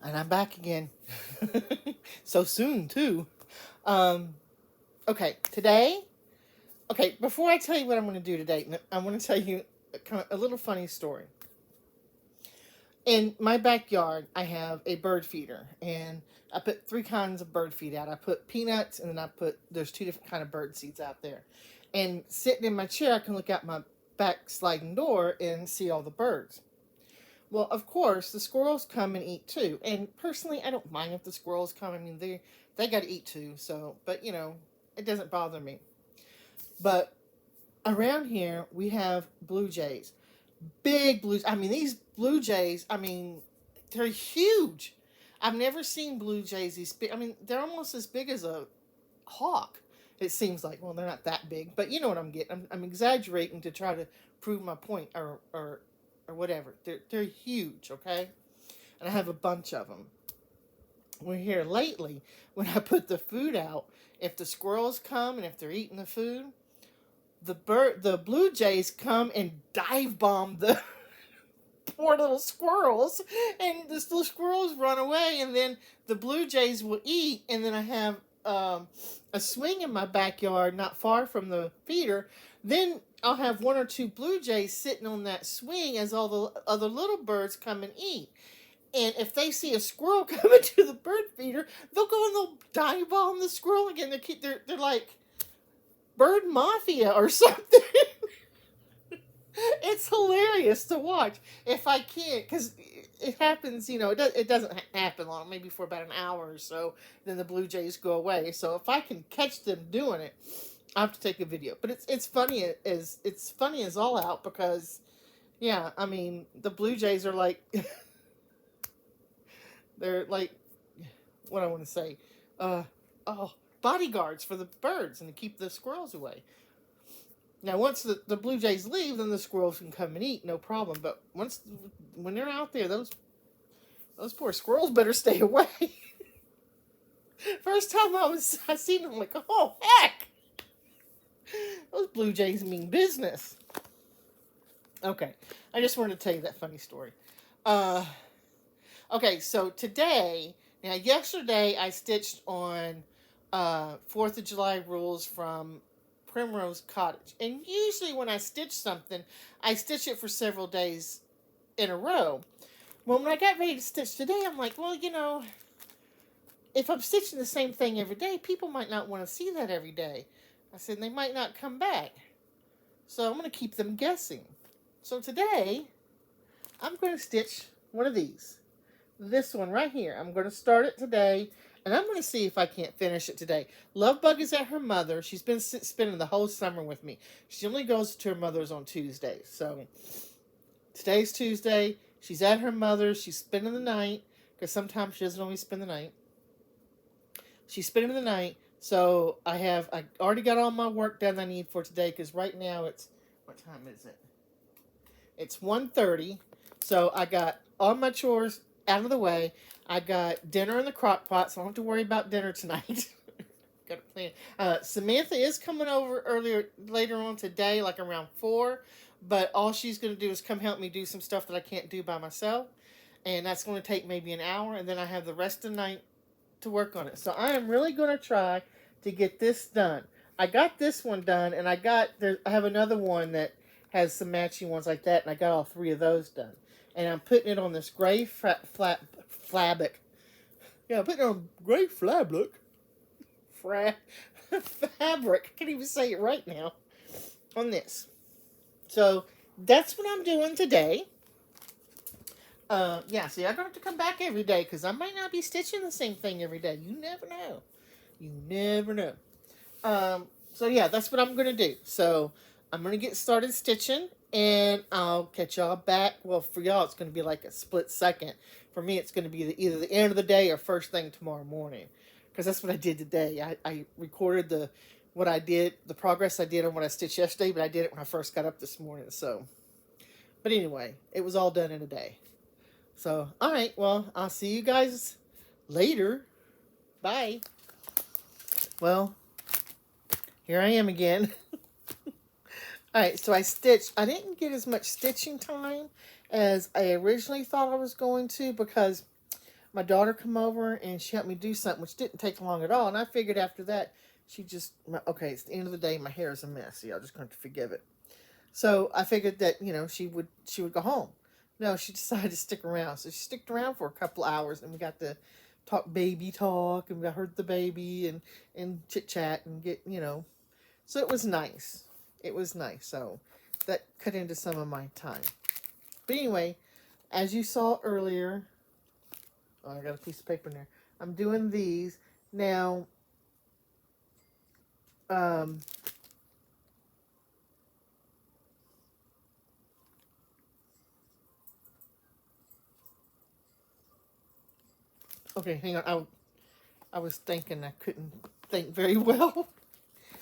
And I'm back again. So soon, too. Um, okay, today. Okay, before I tell you what I'm going to do today, I want to tell you a little funny story. In my backyard, I have a bird feeder, and I put three kinds of bird feed out. I put peanuts, and then there's two different kind of bird seeds out there. And sitting in my chair, I can look out my back sliding door and see all the birds. Well, of course, the squirrels come and eat too. And personally, I don't mind if the squirrels come. I mean, they got to eat too. So, but it doesn't bother me. But around here, we have blue jays, big blues. I mean, these blue jays. I mean, they're huge. I've never seen blue jays these big. I mean, they're almost as big as a hawk. It seems like. Well, they're not that big, but you know what I'm getting. I'm exaggerating to try to prove my point, or whatever. They're huge, okay? And I have a bunch of them. We're here lately when I put the food out. If the squirrels come and if they're eating the food, the blue jays come and dive bomb the poor little squirrels, and the little squirrels run away, and then the blue jays will eat, and then I have a swing in my backyard not far from the feeder. Then I'll have one or two blue jays sitting on that swing as all the other little birds come and eat. And if they see a squirrel coming to the bird feeder, they'll go and they'll dive bomb the squirrel again. They're like bird mafia or something. It's hilarious to watch if I can't, because it happens. It doesn't happen long, maybe for about an hour or so. Then the blue jays go away. So if I can catch them doing it, I have to take a video. But it's funny as all out, because yeah, I mean, the blue jays are like they're like, what I want to say, uh bodyguards for the birds and to keep the squirrels away. Now, once the blue jays leave, then the squirrels can come and eat, no problem. But when they're out there, those poor squirrels better stay away. First time I seen them, I'm like, oh heck, those blue jays mean business. Okay, I just wanted to tell you that funny story. Okay, so today, now yesterday I stitched on 4th of July rules from Primrose Cottage. And usually when I stitch something, I stitch it for several days in a row. Well, when I got ready to stitch today, I'm like, well, if I'm stitching the same thing every day, people might not want to see that every day. I said, they might not come back. So I'm going to keep them guessing. So today, I'm going to stitch one of these. This one right here. I'm going to start it today, and I'm going to see if I can't finish it today. Lovebug is at her mother. She's been spending the whole summer with me. She only goes to her mother's on Tuesdays. So today's Tuesday. She's at her mother's. She's spending the night, because sometimes she doesn't always spend the night. She's spending the night. So I already got all my work done I need for today, because right now what time is it? It's 1:30. So I got all my chores out of the way. I got dinner in the crock pot, so I don't have to worry about dinner tonight. Got a plan. Samantha is coming over later on today, like around 4. But all she's going to do is come help me do some stuff that I can't do by myself. And that's going to take maybe an hour. And then I have the rest of the night to work on it. So I am really going to try to get this done. I got this one done, and I have another one that has some matching ones like that, and I got all 3 of those done. And I'm putting it on this gray fabric. Yeah, I'm putting it on gray fabric. Fabric. I can't even say it right now. On this. So that's what I'm doing today. Yeah, see, I don't have to come back every day, because I might not be stitching the same thing every day. You never know. You never know. So yeah, that's what I'm going to do. So I'm going to get started stitching, and I'll catch y'all back. Well, for y'all, it's going to be like a split second. For me, it's going to be either the end of the day or first thing tomorrow morning, because that's what I did today. I recorded the progress I did on what I stitched yesterday, but I did it when I first got up this morning. So, but anyway, it was all done in a day. So, all right, well, I'll see you guys later. Bye. Well, here I am again. Alright, so I stitched. I didn't get as much stitching time as I originally thought I was going to, because my daughter come over and she helped me do something, which didn't take long at all. And I figured after that, she just, okay, it's the end of the day. My hair is a mess. So y'all just going to forgive it. So I figured that, she would go home. No, she decided to stick around. So she stuck around for a couple hours, and we got to talk baby talk, and we heard the baby and chit chat and get. So it was nice. It was nice. So that cut into some of my time. But anyway, as you saw earlier, oh, I got a piece of paper in there. I'm doing these now. Okay, hang on. I was thinking I couldn't think very well.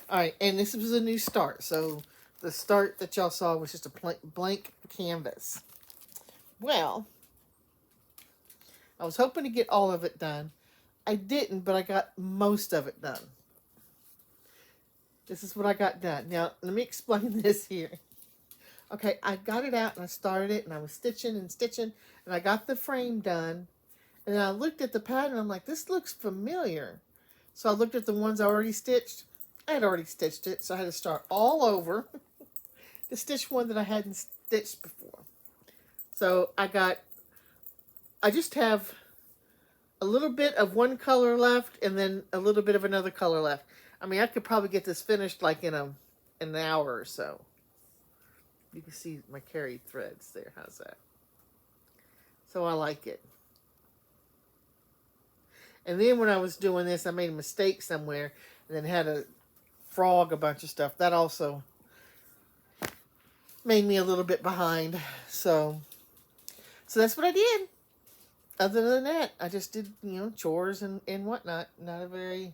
All right, and this was a new start. So the start that y'all saw was just a blank canvas. Well, I was hoping to get all of it done. I didn't, but I got most of it done. This is what I got done. Now, let me explain this here. Okay, I got it out and I started it and I was stitching and stitching and I got the frame done. And then I looked at the pattern and I'm like, this looks familiar. So I looked at the ones I already stitched. I had already stitched it, so I had to start all over to stitch one that I hadn't stitched before. So I just have a little bit of one color left and then a little bit of another color left. I mean, I could probably get this finished like in an hour or so. You can see my carried threads there. How's that? So I like it. And then when I was doing this, I made a mistake somewhere and then had to frog a bunch of stuff. That also made me a little bit behind. So that's what I did. Other than that, I just did, chores and whatnot. Not a very...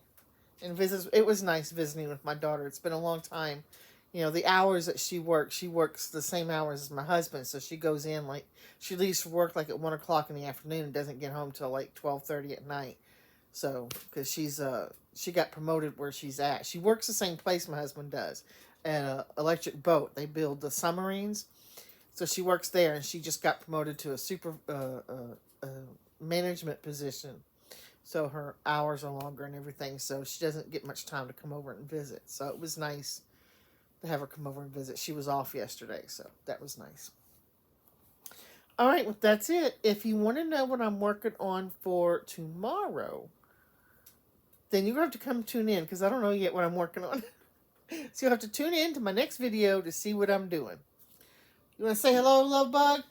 And visits. It was nice visiting with my daughter. It's been a long time. The hours that she works the same hours as my husband. So she goes in she leaves for work at 1 o'clock in the afternoon and doesn't get home till 12:30 at night. So, because she got promoted where she's at. She works the same place my husband does, at Electric Boat. They build the submarines. So she works there, and she just got promoted to a super management position. So her hours are longer and everything. So she doesn't get much time to come over and visit. So it was nice to have her come over and visit. She was off yesterday, so that was nice. All right, well, that's it. If you want to know what I'm working on for tomorrow, then you're going to have to come tune in because I don't know yet what I'm working on. So you'll have to tune in to my next video to see what I'm doing. You want to say hello, love bug?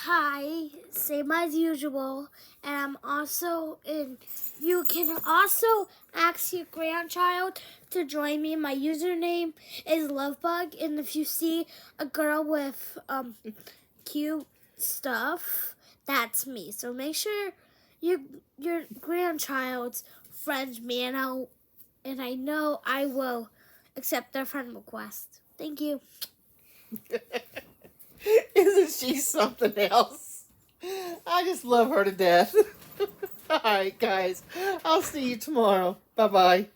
Hi, same as usual, and I'm also in. You can also ask your grandchild to join me. My username is Lovebug, and if you see a girl with cute stuff, that's me. So make sure your grandchild's friends me, and I know I will accept their friend request. Thank you. Isn't she something else? I just love her to death. All right, guys. I'll see you tomorrow. Bye-bye.